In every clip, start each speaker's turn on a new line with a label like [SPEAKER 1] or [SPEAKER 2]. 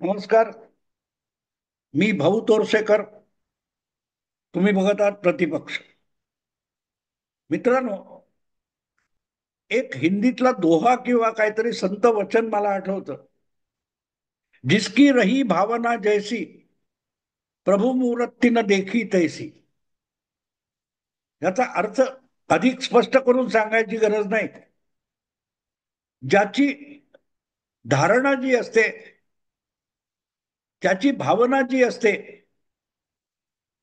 [SPEAKER 1] नमस्कार. मी भाऊ तोरसेकर. तुम्ही बघत आहात प्रतिपक्ष. मित्रांनो, एक हिंदीतला दोहा किंवा काहीतरी संत वचन मला आठवतं. जिसकी रही भावना जैसी प्रभु मूर्ती न देखी तैसी. याचा अर्थ अधिक स्पष्ट करून सांगायची गरज नाही. ज्याची धारणा जी असते, त्याची भावना जी असते,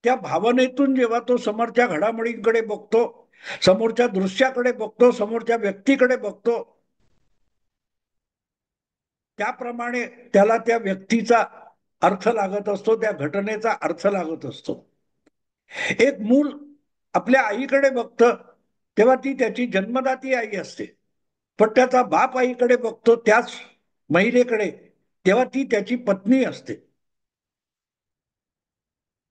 [SPEAKER 1] त्या भावनेतून जेव्हा तो समोरच्या घडामोडींकडे बघतो, समोरच्या दृश्याकडे बघतो, समोरच्या व्यक्तीकडे बघतो, त्याप्रमाणे त्याला त्या व्यक्तीचा अर्थ लागत असतो, त्या घटनेचा अर्थ लागत असतो. एक मूल आपल्या आईकडे बघतं तेव्हा ती त्याची जन्मदाती आई असते. पण त्याचा बाप आईकडे बघतो त्याच महिलेकडे तेव्हा ती त्याची पत्नी असते.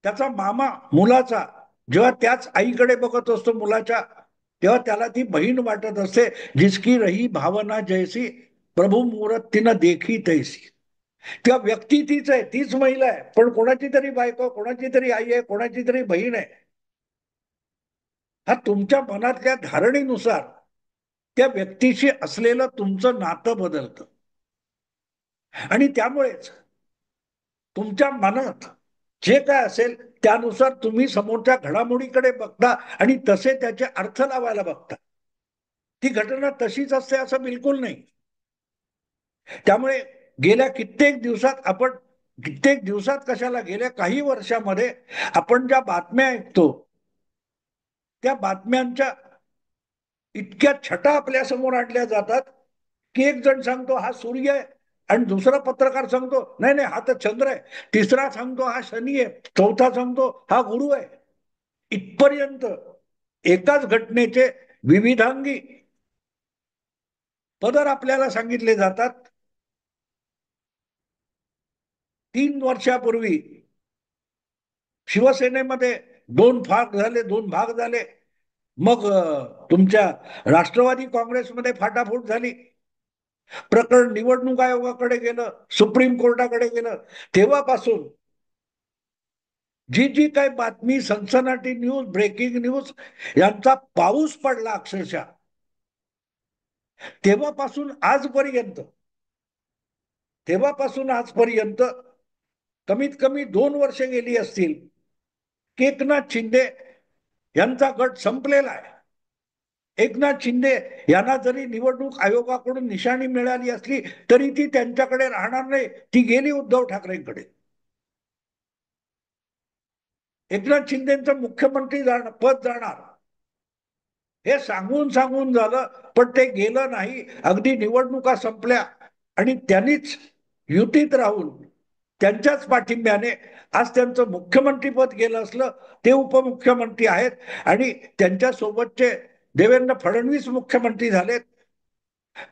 [SPEAKER 1] त्याचा मामा मुलाचा जेव्हा त्याच आईकडे बघत असतो मुलाच्या, तेव्हा त्याला ती बहीण वाटत असते. जिसकी रही भावना जैसी प्रभू मूर्तीनं देखी तैसी. त्या व्यक्ती तीच आहे, तीच महिला आहे, पण कोणाची तरी बायको, कोणाची तरी आई आहे, कोणाची तरी बहीण आहे. हा तुमच्या मनातल्या धारणेनुसार त्या व्यक्तीशी असलेलं तुमचं नातं बदलतं. आणि त्यामुळेच तुमच्या मनात जे काय असेल त्यानुसार तुम्ही समोरच्या घडामोडीकडे बघता आणि तसे त्याचे अर्थ लावायला बघता. ती घटना तशीच असते असं बिलकुल नाही. त्यामुळे गेल्या कित्येक दिवसात कशाला, गेल्या काही वर्षामध्ये आपण ज्या बातम्या ऐकतो, त्या बातम्यांच्या इतक्या छटा आपल्या समोर आणल्या जातात की एक जण सांगतो हा सूर्य आहे, आणि दुसरा पत्रकार सांगतो नाही नाही हा तर चंद्र आहे, तिसरा सांगतो हा शनी आहे, चौथा सांगतो हा गुरु आहे. इथपर्यंत एकाच घटनेचे विविधांगी पदर आपल्याला सांगितले जातात. 3 वर्षापूर्वी शिवसेनेमध्ये दोन भाग झाले. मग तुमच्या राष्ट्रवादी काँग्रेसमध्ये फाटाफूट झाली. प्रकरण निवडणूक आयोगाकडे गेलं, सुप्रीम कोर्टाकडे गेलं. तेव्हापासून जी जी काही बातमी, सनसनाटी न्यूज, ब्रेकिंग न्यूज यांचा पाऊस पडला अक्षरशः. तेव्हापासून आजपर्यंत तेव्हापासून आजपर्यंत कमीत कमी 2 वर्ष गेली असतील की एकनाथ शिंदे यांचा गट संपलेला आहे. एकनाथ शिंदे यांना जरी निवडणूक आयोगाकडून निशाणी मिळाली असली तरी ती त्यांच्याकडे राहणार नाही, ती गेली उद्धव ठाकरेंकडे. एकनाथ शिंदेचं मुख्यमंत्री पद जाणार हे सांगून सांगून झालं, पण ते गेलं नाही. अगदी निवडणुका संपल्या आणि त्यांनीच युतीत राहून त्यांच्याच पाठिंब्याने आज त्यांचं मुख्यमंत्रीपद गेलं असलं, ते उपमुख्यमंत्री आहेत आणि त्यांच्या सोबतचे देवेंद्र फडणवीस मुख्यमंत्री झालेत.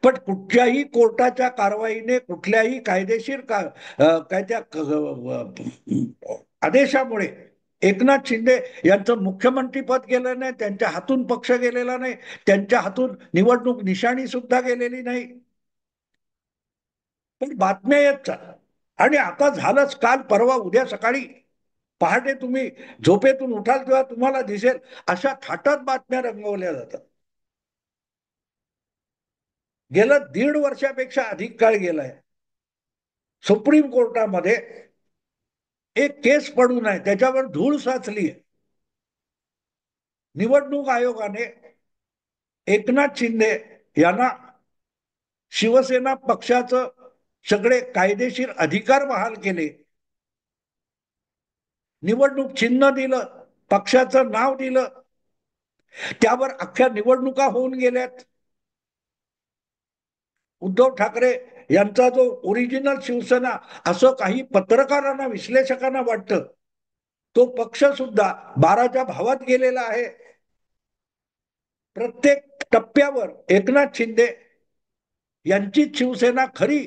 [SPEAKER 1] पण कुठल्याही कोर्टाच्या कारवाईने, कुठल्याही कायदेशीर काय त्या आदेशामुळे एकनाथ शिंदे यांचं मुख्यमंत्रीपद गेलं नाही, त्यांच्या हातून पक्ष गेलेला नाही, त्यांच्या हातून निवडणूक निशाणी सुद्धा गेलेली नाही. पण बातम्या येत चाल. आणि आता झालंच, काल परवा उद्या सकाळी पहाटे तुम्ही झोपेतून उठाल तेव्हा तुम्हाला दिसेल अशा थाटात बातम्या रंगवल्या जातात. गेलं 1.5 वर्षापेक्षा अधिक काळ गेलाय. सुप्रीम कोर्टामध्ये एक केस पडून आहे, त्याच्यावर धूळ साचली आहे. निवडणूक आयोगाने एकनाथ शिंदे यांना शिवसेना पक्षाचं सगळे कायदेशीर अधिकार बहाल केले. निवडणूक चिन्ह दिलं, पक्षाचं नाव दिलं, त्यावर अख्ख्या निवडणुका होऊन गेल्यात. उद्धव ठाकरे यांचा जो ओरिजिनल शिवसेना असं काही पत्रकारांना, विश्लेषकांना वाटतं, तो पक्ष सुद्धा 12च्या भावात गेलेला आहे. प्रत्येक टप्प्यावर एकनाथ शिंदे यांची शिवसेना खरी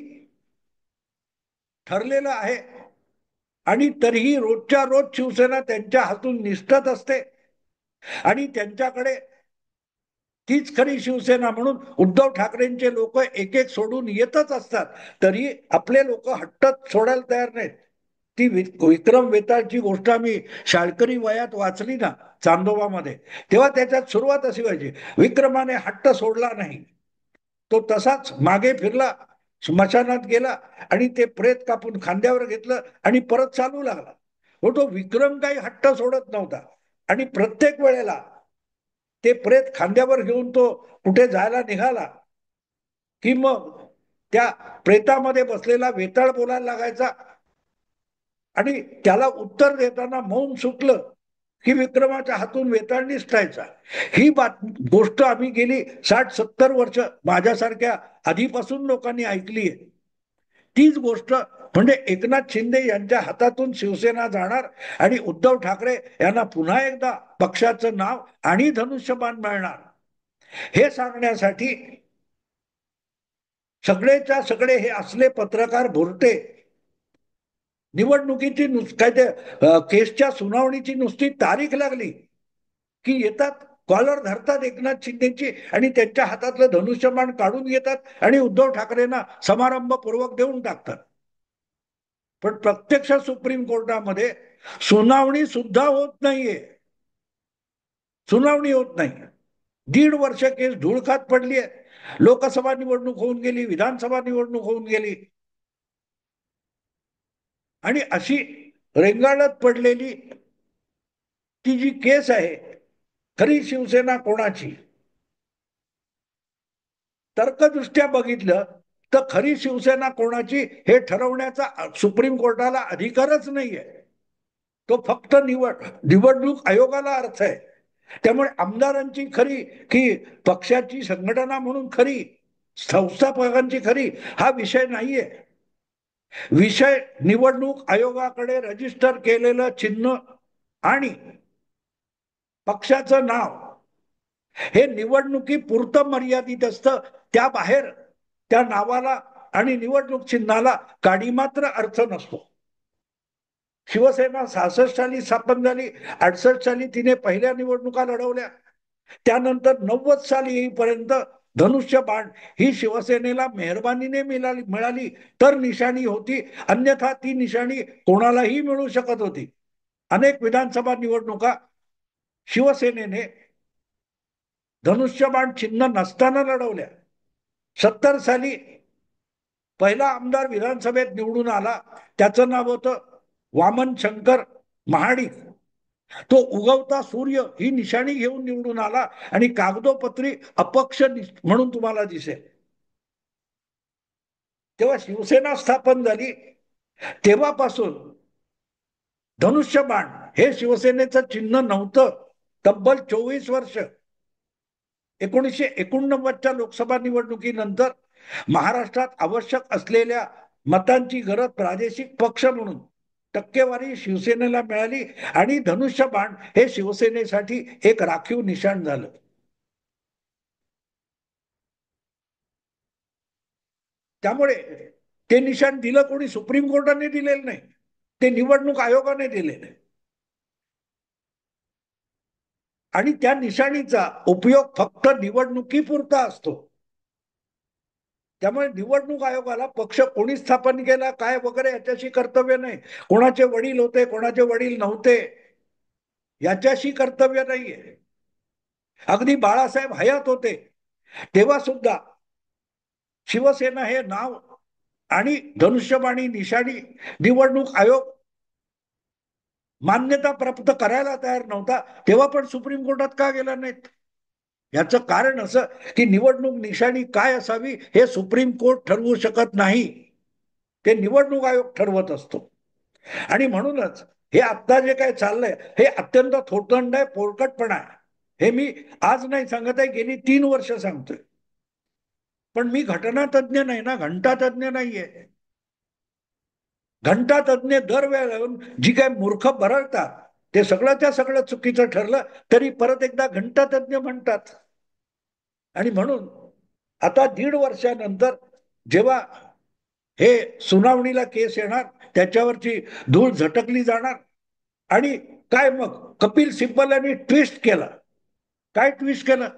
[SPEAKER 1] ठरलेलं आहे. आणि तरीही रोजच्या रोज शिवसेना त्यांच्या हातून निसटत असते आणि त्यांच्याकडे तीच खरी शिवसेना म्हणून उद्धव ठाकरेंचे लोक एक एक सोडून येतच असतात, तरी आपले लोक हट्ट सोडायला तयार नाहीत. ती विक्रम वेताळची गोष्ट आम्ही शाळकरी वयात वाचली ना चांदोबामध्ये, तेव्हा त्याच्यात सुरुवात अशी व्हायची, विक्रमाने हट्ट सोडला नाही, तो तसाच मागे फिरला, स्मशानात गेला आणि ते प्रेत कापून खांद्यावर घेतलं आणि परत चालू लागला. हो, तो विक्रम काही हट्ट सोडत नव्हता. आणि प्रत्येक वेळेला ते प्रेत खांद्यावर घेऊन तो कुठे जायला निघाला की मग त्या प्रेतामध्ये बसलेला वेताळ बोलायला लागायचा आणि त्याला उत्तर देताना मौन सुटलं की विक्रमाच्या हातून वेताळ निसटायचा. ही गोष्ट आम्ही गेली 60-70 वर्ष माझ्यासारख्या आधीपासून लोकांनी ऐकली आहे. तीच गोष्ट म्हणजे एकनाथ शिंदे यांच्या हातातून शिवसेना जाणार आणि उद्धव ठाकरे यांना पुन्हा एकदा पक्षाचं नाव आणि धनुष्यबाण मिळणार, हे सांगण्यासाठी सगळेच्या सगळे हे असले पत्रकार भुरटे निवडणुकीची काय ते केसच्या सुनावणीची नुसती तारीख लागली की येतात, कॉलर धरतात एकनाथ शिंदेची आणि त्यांच्या हातातलं धनुष्यबाण काढून घेतात आणि उद्धव ठाकरेंना समारंभपूर्वक देऊन टाकतात. पण प्रत्यक्ष सुप्रीम कोर्टामध्ये सुनावणी सुद्धा होत नाहीये. सुनावणी होत नाही. 1.5 वर्ष केस धुळखात पडली आहे. लोकसभा निवडणूक होऊन गेली, विधानसभा निवडणूक होऊन गेली आणि अशी रेंगाळत पडलेली ती जी केस आहे, खरी शिवसेना कोणाची, तर्कदृष्ट्या बघितलं तर खरी शिवसेना कोणाची हे ठरवण्याचा सुप्रीम कोर्टाला अधिकारच नाहीये. तो फक्त निवडणूक आयोगाला अर्थ आहे. त्यामुळे आमदारांची खरी की पक्षाची संघटना म्हणून खरी, संस्थापकांची खरी, हा विषय नाहीये. विषय निवडणूक आयोगाकडे रजिस्टर केलेलं चिन्ह आणि पक्षाचं नाव हे निवडणुकीपुरतं मर्यादित असतं. त्या बाहेर त्या नावाला आणि निवडणूक चिन्हाला काडी मात्र अर्थ नसतो. शिवसेना 66 साली स्थापन झाली, 68 साली तिने पहिल्या निवडणुका लढवल्या, त्यानंतर 90 साली येईपर्यंत धनुष्यबाण ही शिवसेनेला मेहरबानीने मिळाली तर निशाणी होती, अन्यथा ती निशाणी कोणालाही मिळू शकत होती. अनेक विधानसभा निवडणुका शिवसेनेने धनुष्यबाण चिन्ह नसताना लढवल्या. 70 साली पहिला आमदार विधानसभेत निवडून आला, त्याचं नाव होतं वामन शंकर महाडिक. तो उगवता सूर्य ही निशाणी घेऊन निवडून आला आणि कागदोपत्री अपक्ष म्हणून तुम्हाला दिसेल. तेव्हा शिवसेना स्थापन झाली तेव्हापासून धनुष्यबाण हे शिवसेनेचं चिन्ह नव्हतं. तब्बल 24 वर्ष. 1989च्या लोकसभा निवडणुकीनंतर महाराष्ट्रात आवश्यक असलेल्या मतांची गरज प्रादेशिक पक्ष म्हणून टक्केवारी शिवसेनेला मिळाली आणि धनुष्यबाण हे शिवसेनेसाठी एक राखीव निशाण झालं. त्यामुळे ते निशाण दिलं कोणी, सुप्रीम कोर्टाने दिलेलं नाही, ते निवडणूक आयोगाने दिलेलं आहे. आणि त्या निशाणीचा उपयोग फक्त निवडणुकीपुरता असतो. त्यामुळे निवडणूक आयोगाला पक्ष कोणी स्थापन केला काय वगैरे याच्याशी कर्तव्य नाही. कोणाचे वडील होते, कोणाचे वडील नव्हते, याच्याशी कर्तव्य नाहीये. अगदी बाळासाहेब हयात होते तेव्हा सुद्धा शिवसेना हे नाव आणि धनुष्यबाणी निशाणी निवडणूक आयोग मान्यता प्राप्त करायला तयार नव्हता, तेव्हा पण सुप्रीम कोर्टात का गेला नाहीत? याचं कारण असं की निवडणूक निशाणी काय असावी हे सुप्रीम कोर्ट ठरवू शकत नाही, ते निवडणूक आयोग ठरवत असतो. आणि म्हणूनच हे आता जे काय चाललंय हे अत्यंत थोटंड आहे, पोरकटपणा आहे. हे मी आज नाही सांगत आहे, गेली 3 वर्ष सांगतोय. पण मी घटना तज्ञ नाही ना, घंटा तज्ञ नाहीये. घंटा तज्ञ दरवेळेला जी काय मूर्ख बरळतात ते सगळ्याच्या सगळं चुकीचं ठरलं तरी परत एकदा घंटा तज्ञ म्हणतात. आणि म्हणून आता 1.5 वर्षानंतर जेव्हा हे सुनावणीला केस येणार, त्याच्यावरची धूळ झटकली जाणार आणि काय मग कपिल सिब्बल यांनी ट्विस्ट केला. काय ट्विस्ट केलं?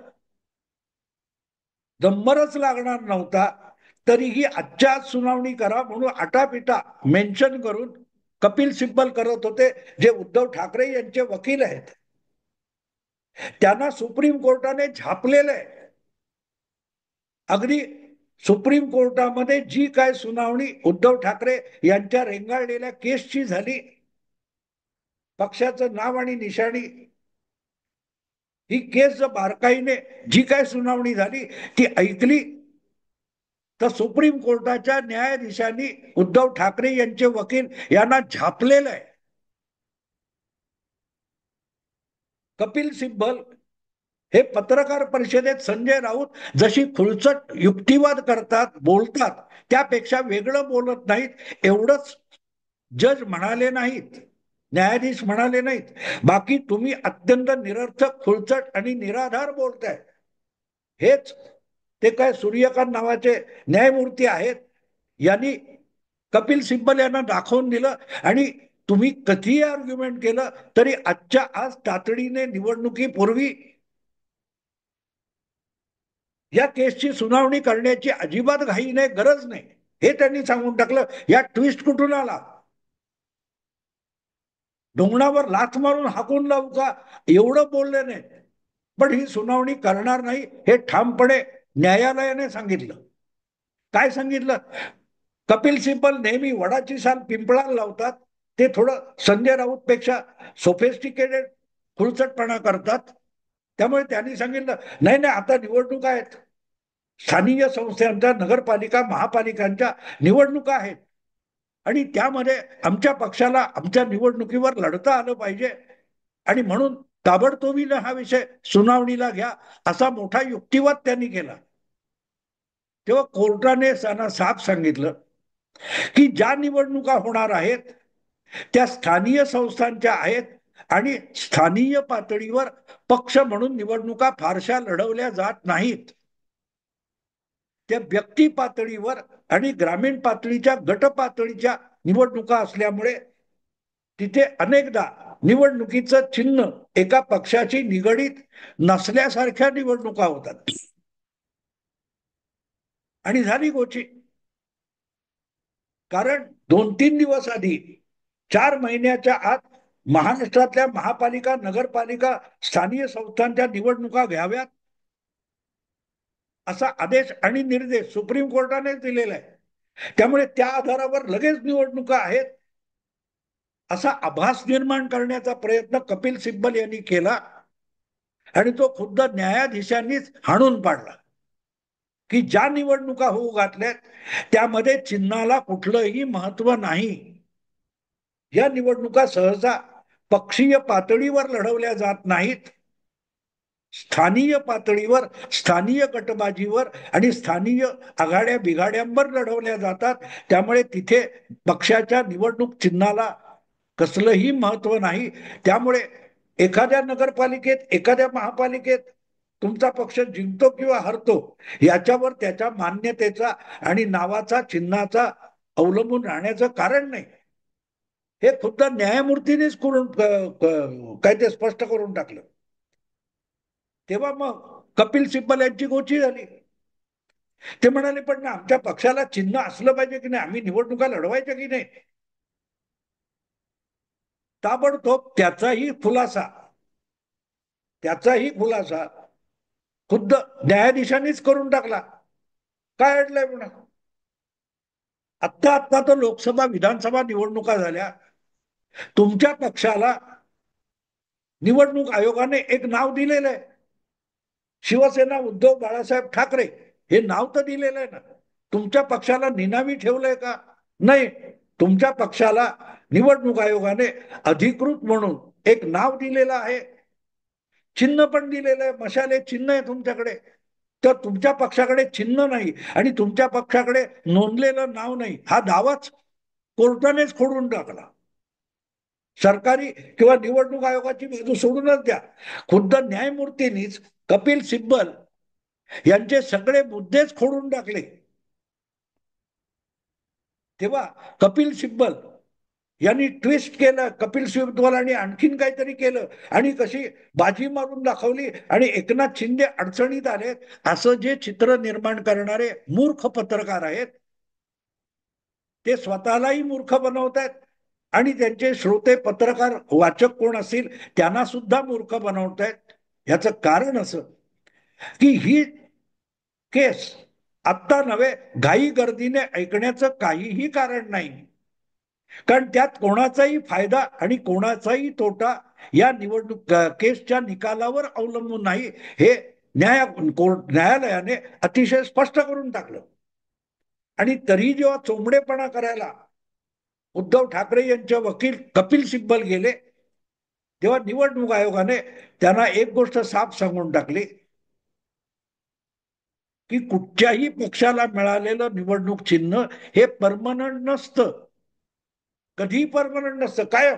[SPEAKER 1] नंबरच लागणार नव्हता, तरीही आजच्या आज सुनावणी करा म्हणून आटापिटा मेन्शन करून कपिल सिब्बल करत होते, जे उद्धव ठाकरे यांचे वकील आहेत. त्यांना सुप्रीम कोर्टाने झापलेलं आहे. अगदी सुप्रीम कोर्टामध्ये जी काय सुनावणी उद्धव ठाकरे यांच्या रेंगाळलेल्या केसची झाली, पक्षाचं नाव आणि निशाणी, ही केस जर बारकाईने जी काय सुनावणी झाली ती ऐकली, तर सुप्रीम कोर्टाच्या न्यायाधीशांनी उद्धव ठाकरे यांचे वकील यांना झापलेलं आहे. कपिल सिब्बल हे पत्रकार परिषदेत संजय राऊत जशी खुळचट युक्तिवाद करतात, बोलतात, त्यापेक्षा वेगळं बोलत नाहीत, एवढंच जज म्हणाले नाहीत, न्यायाधीश म्हणाले नाहीत. बाकी तुम्ही अत्यंत निरर्थक, खुळचट आणि निराधार बोलताय. हेच ते काय सूर्यकांत नावाचे न्यायमूर्ती आहेत, यांनी कपिल सिब्बल यांना दाखवून दिलं. आणि तुम्ही कधीही आर्ग्युमेंट केलं तरी आजच्या आज तातडीने निवडणुकीपूर्वी या केसची सुनावणी करण्याची अजिबात घाई नाही, गरज नाही, हे त्यांनी सांगून टाकलं. या ट्विस्ट कुठून आला? ढोंगणावर लाथ मारून हाकून लावू का, एवढं बोलले नाही. पण ही सुनावणी करणार नाही हे ठामपणे न्यायालयाने सांगितलं. काय सांगितलं? कपिल सिब्बल नेहमी वडाची साल पिंपळाला लावतात, ते थोडं संजय राऊत पेक्षा सोफेस्टिकेटेड खुळचटपणा करतात. त्यामुळे त्यांनी सांगितलं नाही नाही, आता निवडणुका आहेत, स्थानिक संस्थांच्या, नगरपालिका, महापालिकांच्या निवडणुका आहेत, आणि त्यामध्ये आमच्या पक्षाला आमच्या निवडणुकीवर लढता आलं पाहिजे, आणि म्हणून ताबडतोबीने हा विषय सुनावणीला घ्या, असा मोठा युक्तिवाद त्यांनी केला. तेव्हा कोर्टाने त्यांना साफ सांगितलं की ज्या निवडणुका होणार आहेत त्या स्थानीय संस्थांच्या आहेत, आणि स्थानीय पातळीवर पक्ष म्हणून निवडणुका फारशा लढवल्या जात नाहीत. त्या व्यक्ती पातळीवर आणि ग्रामीण पातळीच्या, गट पातळीच्या निवडणुका असल्यामुळे तिथे अनेकदा निवडणुकीचं चिन्ह एका पक्षाची निगडीत नसल्यासारख्या निवडणुका होतात. आणि झाली गोची. कारण 2-3 दिवस आधी, 4 महिन्याच्या आत महाराष्ट्रातल्या महापालिका, नगरपालिका, स्थानिक संस्थांच्या निवडणुका घ्याव्यात असा आदेश आणि निर्देश सुप्रीम कोर्टानेच दिलेला आहे. त्यामुळे त्या आधारावर लगेच निवडणुका आहेत असा आभास निर्माण करण्याचा प्रयत्न कपिल सिब्बल यांनी केला, आणि तो खुद्द न्यायाधीशांनीच हाणून पाडला की ज्या निवडणुका होऊ घातल्यात त्यामध्ये चिन्हाला कुठलंही महत्व नाही. या निवडणुका सहसा पक्षीय पातळीवर लढवल्या जात नाहीत, स्थानीय पातळीवर, स्थानीय गटबाजीवर आणि स्थानीय आघाड्या बिघाड्यांवर लढवल्या जातात. त्यामुळे तिथे पक्षाच्या निवडणूक चिन्हाला कसलंही महत्व नाही. त्यामुळे एखाद्या नगरपालिकेत, एखाद्या महापालिकेत तुमचा पक्ष जिंकतो किंवा हरतो याच्यावर त्याच्या मान्यतेचा आणि नावाचा, चिन्हाचा अवलंबून राहण्याचं कारण नाही. हे खुद्द न्यायमूर्तीनेच करून काय ते स्पष्ट करून टाकलं. तेव्हा मग कपिल सिब्बल यांची गोची झाली. ते म्हणाले पण ना, आमच्या पक्षाला चिन्ह असलं पाहिजे की नाही, आम्ही निवडणुका लढवायच्या की नाही. ताबडतोब त्याचाही खुलासा खुद्द न्यायाधीशांनीच करून टाकला. काय अडलंय म्हणा, आत्ता तर लोकसभा, विधानसभा निवडणुका झाल्या, तुमच्या पक्षाला निवडणूक आयोगाने एक नाव दिलेलं आहे, शिवसेना उद्धव बाळासाहेब ठाकरे, हे नाव तर दिलेलं आहे ना. तुमच्या पक्षाला निनावी ठेवलंय का? नाही. तुमच्या पक्षाला निवडणूक आयोगाने अधिकृत म्हणून एक नाव दिलेलं आहे, चिन्ह पण दिलेलं आहे, मशाले चिन्ह आहे तुमच्याकडे. तर तुमच्या पक्षाकडे चिन्ह नाही आणि तुमच्या पक्षाकडे नोंदलेलं नाव नाही, हा दावाच कोर्टानेच खोडून टाकला. सरकारी किंवा निवडणूक आयोगाची बाजू सोडूनच द्या, खुद्द न्यायमूर्तींनीच कपिल सिब्बल यांचे सगळे मुद्देच खोडून टाकले. तेव्हा कपिल सिब्बल यांनी ट्विस्ट केलं, कपिल सिब्बलने आणखीन काहीतरी केलं आणि कशी बाजी मारून दाखवली आणि एकनाथ शिंदे अडचणीत आले, असं जे चित्र निर्माण करणारे मूर्ख पत्रकार आहेत ते स्वतःलाही मूर्ख बनवत आहेत आणि त्यांचे श्रोते पत्रकार वाचक कोण असतील त्यांना सुद्धा मूर्ख बनवत आहेत. याचं कारण असं की ही केस आत्ता नव्हे, घाई गर्दीने ऐकण्याचं काहीही कारण नाही. कारण त्यात कोणाचाही फायदा आणि कोणाचाही तोटा या निवडणूक केसच्या निकालावर अवलंबून नाही, हे न्यायालयाने अतिशय स्पष्ट करून टाकलं. आणि तरी जेव्हा चोंबडेपणा करायला उद्धव ठाकरे यांचे वकील कपिल सिब्बल गेले, तेव्हा निवडणूक आयोगाने त्यांना एक गोष्ट साफ सांगून टाकली की कुठच्याही पक्षाला मिळालेलं निवडणूक चिन्ह हे परमनंट नसतं, कधीही परमनंट नसतं, कायम.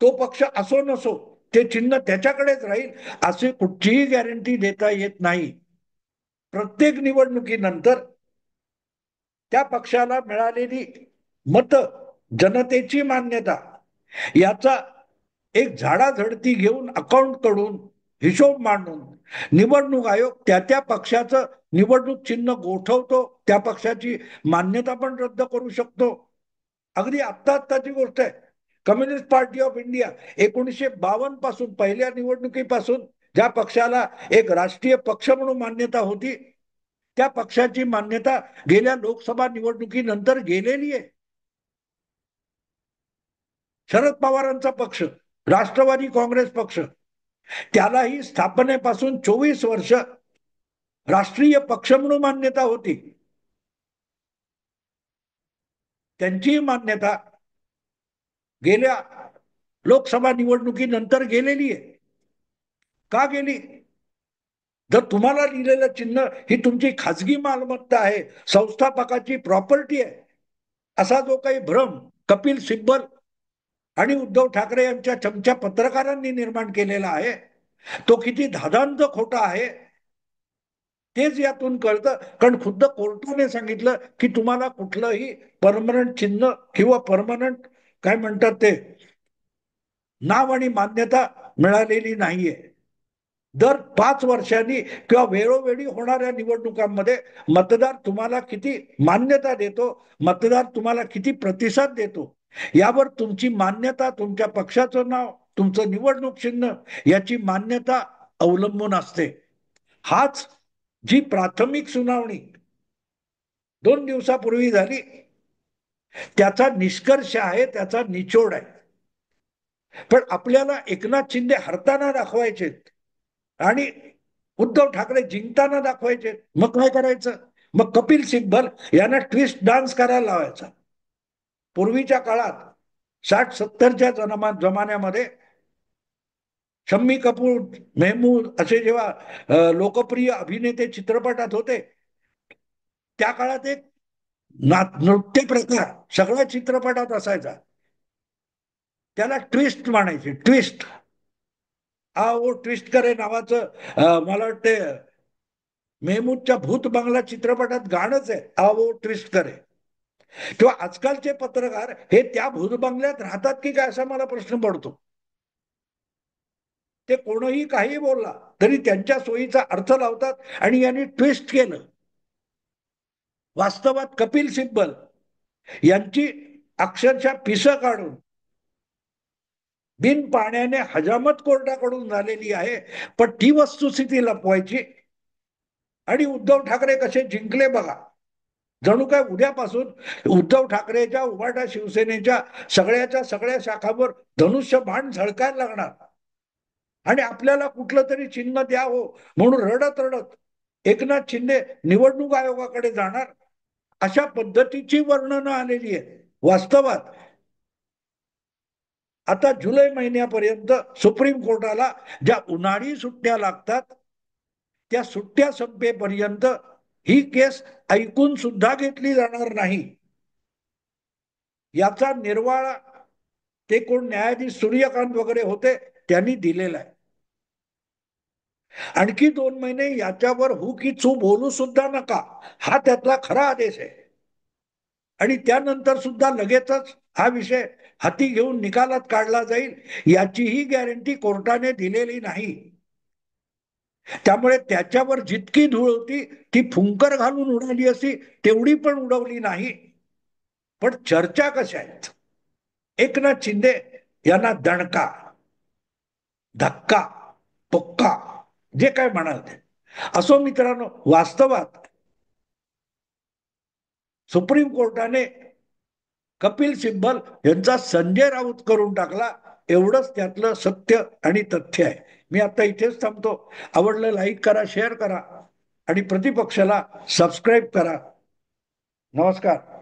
[SPEAKER 1] तो पक्ष असो नसो ते चिन्ह त्याच्याकडेच राहील अशी कुठचीही गॅरंटी देता येत नाही. प्रत्येक निवडणुकीनंतर त्या पक्षाला मिळालेली मत, जनतेची मान्यता याचा एक झाडाझडती घेऊन अकाउंट कडून हिशोब मांडून निवडणूक आयोग त्या त्या पक्षाचं निवडणूक चिन्ह गोठवतो, त्या पक्षाची मान्यता पण रद्द करू शकतो. अगदी आत्ता आत्ताची गोष्ट आहे. कम्युनिस्ट पार्टी ऑफ इंडिया 1952 पासून पहिल्या निवडणुकीपासून ज्या पक्षाला एक राष्ट्रीय पक्ष म्हणून मान्यता होती, त्या पक्षाची मान्यता गेल्या लोकसभा निवडणुकीनंतर गेलेली आहे. शरद पवारांचा पक्ष, राष्ट्रवादी काँग्रेस पक्ष, त्यालाही स्थापनेपासून 24 वर्ष राष्ट्रीय पक्ष म्हणून मान्यता होती. त्यांची मान्यता गेल्या लोकसभा निवडणुकीनंतर गेलेली आहे. का गेली? जर तुम्हाला लिहिलेलं चिन्ह ही तुमची खाजगी मालमत्ता आहे, संस्थापकाची प्रॉपर्टी आहे, असा जो काही भ्रम कपिल सिब्बल आणि उद्धव ठाकरे यांच्या चमच्या पत्रकारांनी निर्माण केलेला आहे, तो किती धादांत खोटा आहे तेच यातून कळतं. कारण खुद्द कोर्टाने सांगितलं की तुम्हाला कुठलंही परमनंट चिन्ह किंवा परमनंट काय म्हणतात ते नाव आणि मान्यता मिळालेली नाहीये. दर 5 वर्षांनी किंवा वेळोवेळी होणाऱ्या निवडणुकांमध्ये मतदार तुम्हाला किती मान्यता देतो, मतदार तुम्हाला किती प्रतिसाद देतो, यावर तुमची मान्यता, तुमच्या पक्षाचं नाव, तुमचं निवडणूक चिन्ह याची मान्यता अवलंबून असते. हाच जी प्राथमिक सुनावणी 2 दिवसापूर्वी झाली त्याचा निष्कर्ष आहे, त्याचा निचोड आहे. पण आपल्याला एकनाथ शिंदे हरताना दाखवायचे आणि उद्धव ठाकरे जिंकताना दाखवायचे, मग काय करायचं? मग कपिल सिब्बल यांना ट्विस्ट डान्स करायला लावायचा. पूर्वीच्या काळात 60-70च्या जमान्यामध्ये शम्मी कपूर, मेहमूद असे जेव्हा लोकप्रिय अभिनेते चित्रपटात होते, त्या काळात एक नृत्य प्रकार सगळ्या चित्रपटात असायचा. त्याला ट्विस्ट म्हणायचे, ट्विस्ट. वो ट्विस्ट करे नावाचं मला वाटते मेहमूदच्या भूत बंगला चित्रपटात गाणंच आहे, वो ट्विस्ट करे. किंवा आजकालचे पत्रकार हे त्या भूत बंगल्यात राहतात की काय असा मला प्रश्न पडतो. ते कोणीही काही बोलला तरी त्यांच्या सोयीचा अर्थ लावतात आणि यांनी ट्विस्ट केलं. वास्तवात कपिल सिब्बल यांची अक्षरशः पिसं काढून बिन पाण्याने हजामत कोर्टाकडून झालेली आहे, पण ती वस्तुस्थिती लपवायची. आणि उद्धव ठाकरे कसे जिंकले बघा. जणू काय उद्यापासून उद्धव ठाकरेच्या उभाटा शिवसेनेच्या सगळ्याच्या सगळ्या शाखांवर धनुष्य बाण झळकायला लागणार आणि आपल्याला कुठलं तरी चिन्ह द्या हो म्हणून रडत रडत एकनाथ शिंदे निवडणूक आयोगाकडे जाणार, अशा पद्धतीची वर्णनं आलेली आहेत. वास्तवात आता जुलै महिन्यापर्यंत सुप्रीम कोर्टाला ज्या उन्हाळी सुट्ट्या लागतात, त्या सुट्ट्या संपेपर्यंत ही केस ऐकून सुद्धा घेतली जाणार नाही. याचा निर्वाळा ते कोण न्यायाधीश सूर्यकांत वगैरे होते त्यांनी दिलेला आहे. आणखी 2 महिने याच्यावर हू की चू बोलू सुद्धा नका, हा त्यातला खरा आदेश आहे. आणि त्यानंतर सुद्धा लगेचच हा विषय हाती घेऊन निकालात काढला जाईल याचीही गॅरंटी कोर्टाने दिलेली नाही. त्यामुळे त्याच्यावर जितकी धूळ होती ती फुंकर घालून उडाली असती तेवढी पण उडवली नाही. पण चर्चा कशा आहेत? एकनाथ शिंदे यांना दणका, धक्का, पुक्का, जे काय म्हणाल ते असो. मित्रांनो, वास्तवात सुप्रीम कोर्टाने कपिल सिब्बल यांचा संजय राऊत करून टाकला, एवढंच त्यातलं सत्य आणि तथ्य आहे. मी आता इथेच थांबतो. आवडलं लाईक करा, शेअर करा आणि प्रतिपक्षाला सबस्क्राईब करा. नमस्कार.